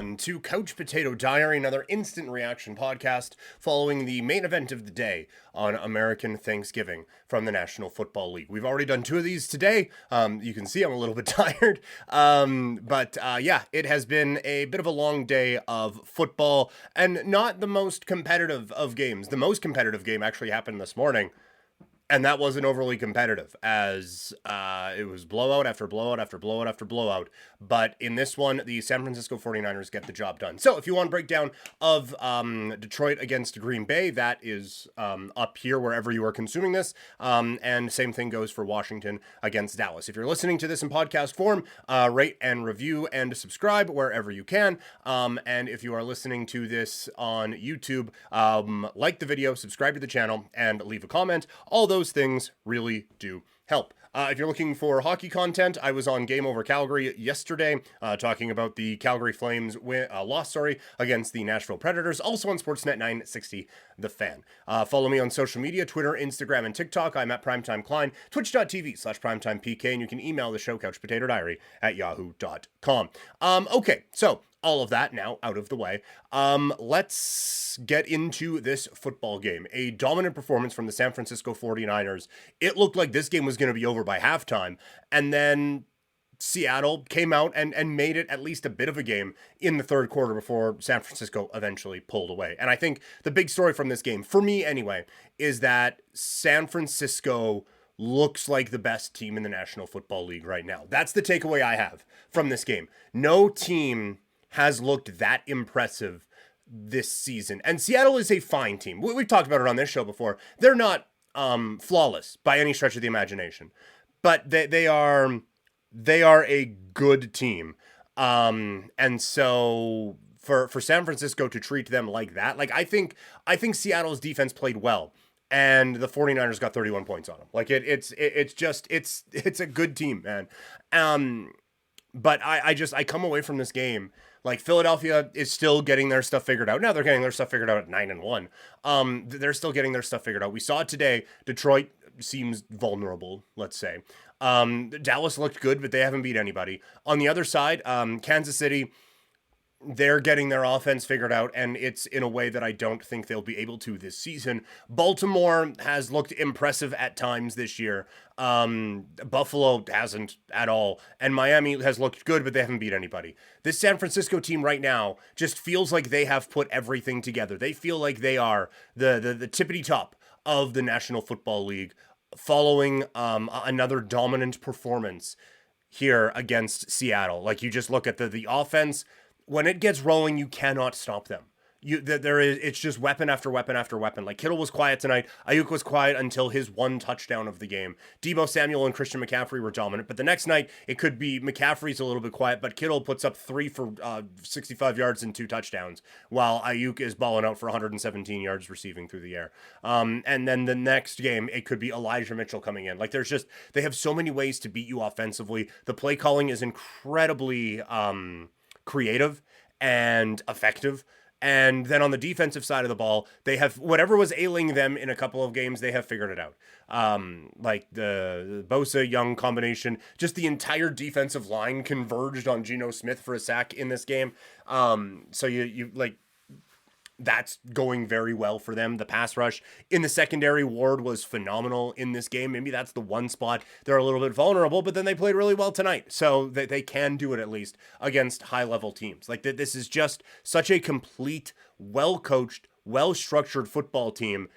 everyone, to Couch Potato Diary, another instant reaction podcast following the main event of the day on American Thanksgiving from the National Football League. We've already done two of these today. You can see I'm a little bit tired. But it has been a bit of a long day of football and not the most competitive of games. The most competitive game actually happened this morning. And that wasn't overly competitive, as it was blowout after blowout after blowout after blowout. But in this one, the San Francisco 49ers get the job done. So if you want a breakdown of Detroit against Green Bay, that is up here wherever you are consuming this. And same thing goes for Washington against Dallas. If you're listening to this in podcast form, rate and review and subscribe wherever you can. And if you are listening to this on YouTube, like the video, subscribe to the channel, and leave a comment. All those things really do help. If you're looking for hockey content, I was on Game Over Calgary yesterday, talking about the Calgary Flames loss against the Nashville Predators, also on Sportsnet 960, The Fan. Follow me on social media, Twitter, Instagram, and TikTok. I'm at Primetime Klein, twitch.tv/primetimepk, and you can email the show, couchpotatodiary@yahoo.com. Okay, so all of that now out of the way. Let's get into this football game. A dominant performance from the San Francisco 49ers. It looked like this game was going to be over by halftime. And then Seattle came out and made it at least a bit of a game in the third quarter before San Francisco eventually pulled away. And I think the big story from this game, for me anyway, is that San Francisco looks like the best team in the National Football League right now. That's the takeaway I have from this game. No team has looked that impressive this season. And Seattle is a fine team. We've talked about it on this show before. They're not flawless by any stretch of the imagination, but they are a good team. And so for San Francisco to treat them like that, like I think Seattle's defense played well, and the 49ers got 31 points on them. Like it's a good team, man. But I come away from this game like Philadelphia is still getting their stuff figured out. Now they're getting their stuff figured out at 9-1. They're still getting their stuff figured out. We saw it today. Detroit seems vulnerable, let's say. Dallas looked good, but they haven't beat anybody. On the other side, Kansas City, they're getting their offense figured out, and it's in a way that I don't think they'll be able to this season. Baltimore has looked impressive at times this year. Buffalo hasn't at all, and Miami has looked good, but they haven't beat anybody. This San Francisco team right now just feels like they have put everything together. They feel like they are the tippity top of the National Football League, following another dominant performance here against Seattle. Like, you just look at the offense. When it gets rolling, you cannot stop them. It's just weapon after weapon after weapon. Like, Kittle was quiet tonight. Ayuk was quiet until his one touchdown of the game. Deebo Samuel and Christian McCaffrey were dominant. But the next night, it could be McCaffrey's a little bit quiet, but Kittle puts up 3 for 65 yards and 2 touchdowns, while Ayuk is balling out for 117 yards receiving through the air. And then the next game, it could be Elijah Mitchell coming in. Like, they have so many ways to beat you offensively. The play calling is incredibly creative and effective. And then on the defensive side of the ball, they have whatever was ailing them in a couple of games, they have figured it out. Like the Bosa Young combination, just the entire defensive line converged on Geno Smith for a sack in this game. So you like, that's going very well for them. The pass rush in the secondary, Ward was phenomenal in this game. Maybe that's the one spot they're a little bit vulnerable, but then they played really well tonight. So they can do it at least against high-level teams. Like, this is just such a complete, well-coached, well-structured football team.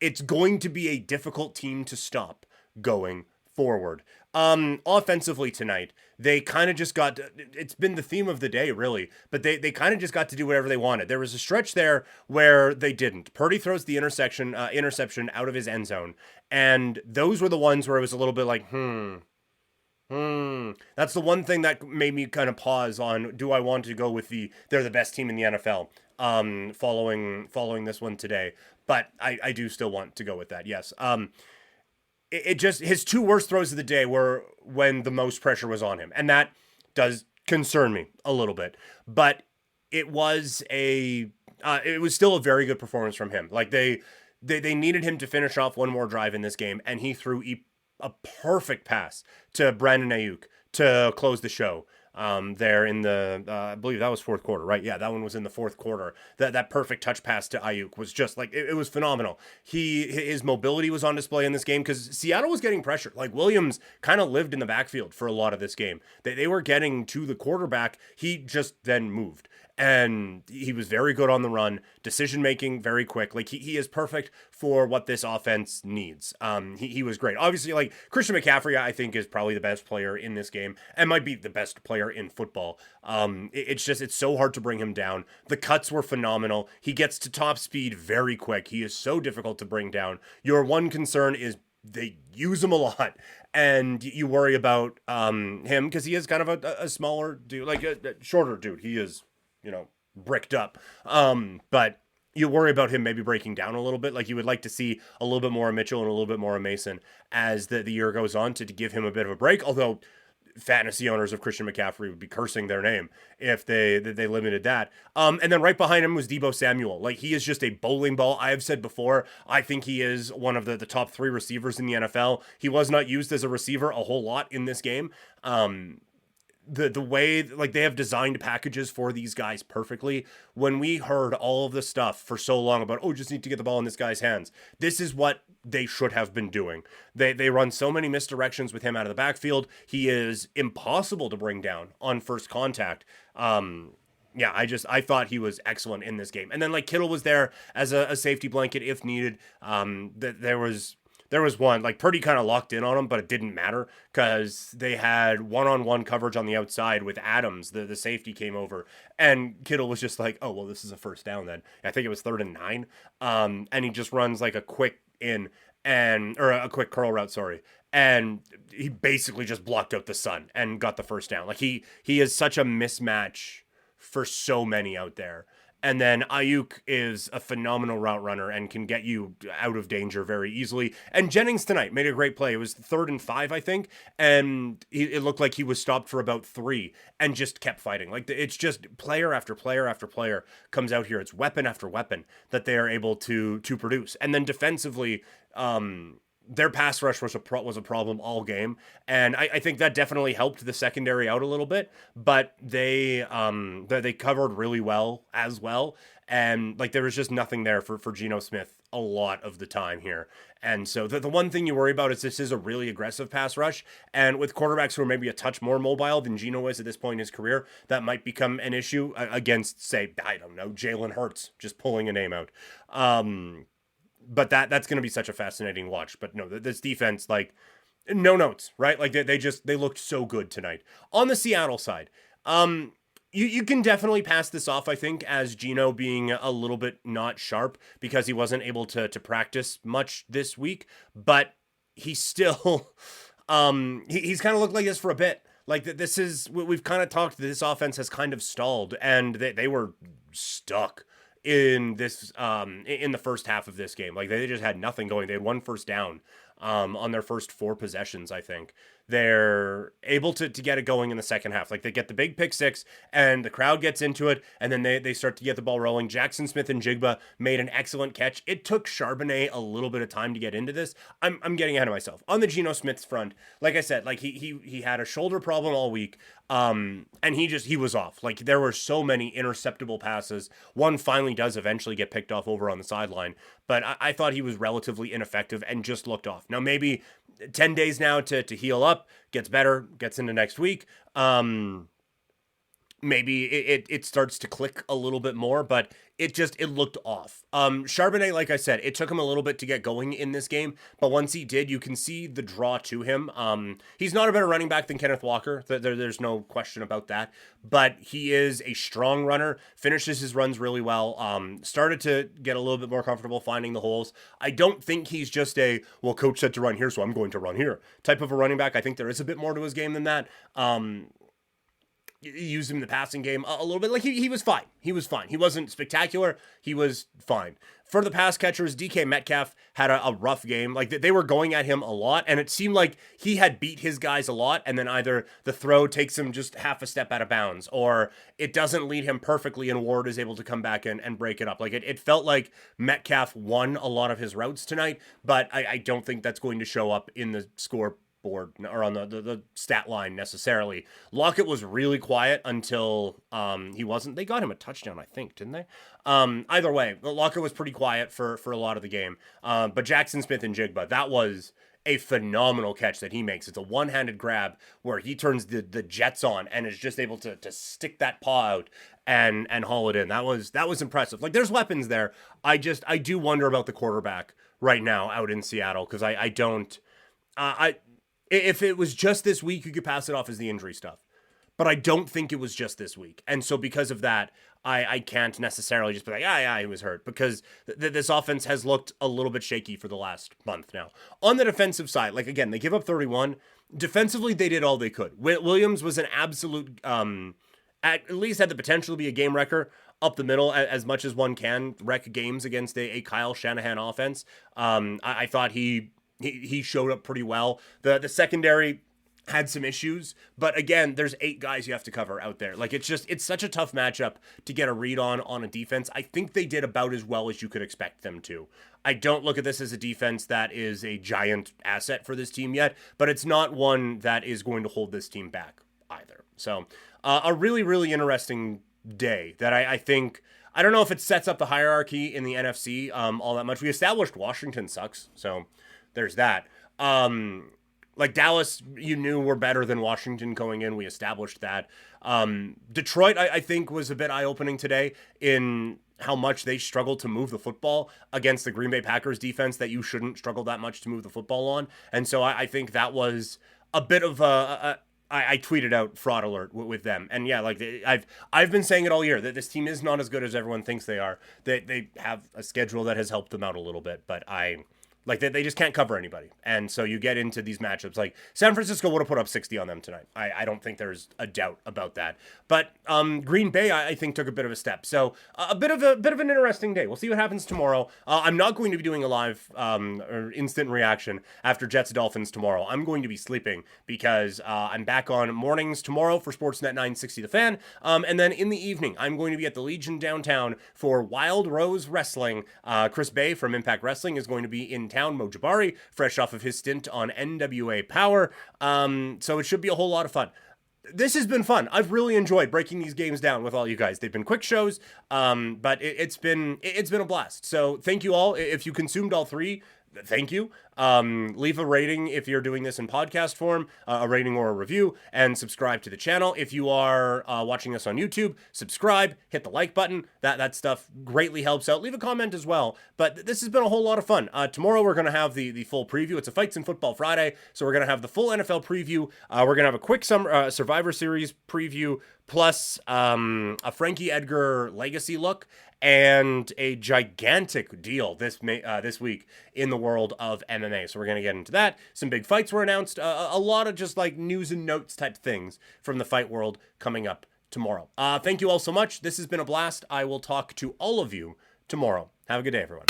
It's going to be a difficult team to stop going forward. Offensively tonight, they kind of just got, it's been the theme of the day, really, but they kind of just got to do whatever they wanted. There was a stretch there where they didn't. Purdy throws the interception out of his end zone, and those were the ones where it was a little bit like, That's the one thing that made me kind of pause on, do I want to go with they're the best team in the NFL, following this one today, but I do still want to go with that, yes. It just, his 2 worst throws of the day were when the most pressure was on him. And that does concern me a little bit, but it was still a very good performance from him. Like, they needed him to finish off one more drive in this game, and he threw a perfect pass to Brandon Ayuk to close the show. there in the, I believe that was fourth quarter, right? Yeah, that one was in the fourth quarter. That perfect touch pass to Ayuk was just like, it was phenomenal. His mobility was on display in this game because Seattle was getting pressure. Like Williams kind of lived in the backfield for a lot of this game. They were getting to the quarterback. He just then moved. And he was very good on the run, decision making very quick. Like he is perfect for what this offense needs. He was great. Obviously, like Christian McCaffrey, I think is probably the best player in this game and might be the best player in football. It's so hard to bring him down. The cuts were phenomenal. He gets to top speed very quick. He is so difficult to bring down. Your one concern is they use him a lot, and you worry about him because he is kind of a smaller dude, like a shorter dude. He is, bricked up. But you worry about him maybe breaking down a little bit. Like you would like to see a little bit more of Mitchell and a little bit more of Mason as the year goes on to give him a bit of a break. Although fantasy owners of Christian McCaffrey would be cursing their name if they limited that. And then right behind him was Deebo Samuel. Like he is just a bowling ball. I have said before, I think he is one of the top 3 receivers in the NFL. He was not used as a receiver a whole lot in this game. The way like they have designed packages for these guys perfectly. When we heard all of the stuff for so long about, just need to get the ball in this guy's hands, this is what they should have been doing. They run so many misdirections with him out of the backfield. He is impossible to bring down on first contact. Yeah, I thought he was excellent in this game. And then like Kittle was there as a safety blanket if needed. There was one, like Purdy kind of locked in on him, but it didn't matter because they had one-on-one coverage on the outside with Adams. The safety came over, and Kittle was just like, oh, well, this is a first down then. I think it was 3rd and 9. And he just runs like a quick or a quick curl route, sorry. And he basically just blocked out the sun and got the first down. Like he is such a mismatch for so many out there. And then Ayuk is a phenomenal route runner and can get you out of danger very easily. And Jennings tonight made a great play. It was 3rd and 5, I think. And it looked like he was stopped for about 3 and just kept fighting. Like it's just player after player after player comes out here. It's weapon after weapon that they are able to produce. And then defensively, their pass rush was a problem all game, and I think that definitely helped the secondary out a little bit. But they covered really well as well, and like there was just nothing there for Geno Smith a lot of the time here. And so the one thing you worry about is this is a really aggressive pass rush, and with quarterbacks who are maybe a touch more mobile than Geno is at this point in his career, that might become an issue against, say, I don't know, Jalen Hurts, just pulling a name out. But that's going to be such a fascinating watch. But no, this defense, like, no notes, right? Like they looked so good tonight. On the Seattle side, you can definitely pass this off, I think, as Geno being a little bit not sharp because he wasn't able to practice much this week. But he still, he's kind of looked like this for a bit. Like this is, we've kind of talked, this offense has kind of stalled, and they were stuck in this in the first half of this game. Like they just had nothing going. They had 1 first down on their first 4 possessions, I think. They're able to get it going in the second half. Like they get the big pick 6 and the crowd gets into it, and then they start to get the ball rolling. Jackson Smith and Jigba made an excellent catch. It took Charbonnet a little bit of time to get into this. I'm getting ahead of myself. On the Geno Smith's front, like I said, like he had a shoulder problem all week. And he was off. Like there were so many interceptable passes. One finally does eventually get picked off over on the sideline, but I thought he was relatively ineffective and just looked off. Now maybe 10 days now to heal up, gets better, gets into next week. Maybe it starts to click a little bit more, but it looked off. Charbonnet, like I said, it took him a little bit to get going in this game, but once he did, you can see the draw to him. He's not a better running back than Kenneth Walker. There's no question about that, but he is a strong runner, finishes his runs really well, started to get a little bit more comfortable finding the holes. I don't think he's just coach said to run here, so I'm going to run here type of a running back. I think there is a bit more to his game than that. Used him in the passing game a little bit. Like he was fine. He was fine. He wasn't spectacular. He was fine. For the pass catchers, DK Metcalf had a rough game. Like they were going at him a lot, and it seemed like he had beat his guys a lot, and then either the throw takes him just half a step out of bounds, or it doesn't lead him perfectly, and Ward is able to come back and break it up. Like it felt like Metcalf won a lot of his routes tonight, but I don't think that's going to show up in the score board or on the stat line necessarily. Lockett was really quiet until he wasn't. They got him a touchdown, I think, didn't they? Either way, Lockett was pretty quiet for a lot of the game. But Jackson Smith and Jigba, that was a phenomenal catch that he makes. It's a one-handed grab where he turns the jets on and is just able to stick that paw out and haul it in. That was impressive. Like, there's weapons there. I do wonder about the quarterback right now out in Seattle, because I don't if it was just this week, you could pass it off as the injury stuff. But I don't think it was just this week. And so because of that, I can't necessarily just be like, yeah, he was hurt, because this offense has looked a little bit shaky for the last month now. On the defensive side, like, again, they give up 31. Defensively, they did all they could. Williams was an absolute, at least had the potential to be a game wrecker up the middle, as much as one can wreck games against a Kyle Shanahan offense. I thought he showed up pretty well. The secondary had some issues, but again, there's 8 guys you have to cover out there. Like, it's such a tough matchup to get a read on a defense. I think they did about as well as you could expect them to. I don't look at this as a defense that is a giant asset for this team yet, but it's not one that is going to hold this team back either. So a really, really interesting day that I think, I don't know if it sets up the hierarchy in the NFC all that much. We established Washington sucks, so there's that. Like, Dallas, you knew were better than Washington going in. We established that. Detroit, I think, was a bit eye-opening today in how much they struggled to move the football against the Green Bay Packers defense that you shouldn't struggle that much to move the football on. And so I think that was a bit of I tweeted out fraud alert with them. And yeah, like, I've been saying it all year that this team is not as good as everyone thinks they are. They have a schedule that has helped them out a little bit, but they just can't cover anybody. And so you get into these matchups. Like, San Francisco would have put up 60 on them tonight. I don't think there's a doubt about that. But Green Bay, I think, took a bit of a step. So a bit of an interesting day. We'll see what happens tomorrow. I'm not going to be doing a live or instant reaction after Jets Dolphins tomorrow. I'm going to be sleeping because I'm back on mornings tomorrow for Sportsnet 960 The Fan. And then in the evening, I'm going to be at the Legion downtown for Wild Rose Wrestling. Chris Bay from Impact Wrestling is going to be in town. Mo Jabari, fresh off of his stint on NWA Power. So it should be a whole lot of fun. This has been fun. I've really enjoyed breaking these games down with all you guys. They've been quick shows, but it's been a blast. So thank you all. If you consumed all 3, thank you. Leave a rating if you're doing this in podcast form, a rating or a review, and subscribe to the channel. If you are watching us on YouTube, subscribe, hit the like button. That stuff greatly helps out. Leave a comment as well. But this has been a whole lot of fun. Tomorrow we're going to have the full preview. It's a Fights in Football Friday, so we're going to have the full NFL preview. We're going to have a quick Survivor Series preview, plus a Frankie Edgar legacy look, and a gigantic deal this week in the world of MMA. So we're going to get into that. Some big fights were announced. A lot of just like news and notes type things from the fight world coming up tomorrow. Thank you all so much. This has been a blast. I will talk to all of you tomorrow. Have a good day, everyone.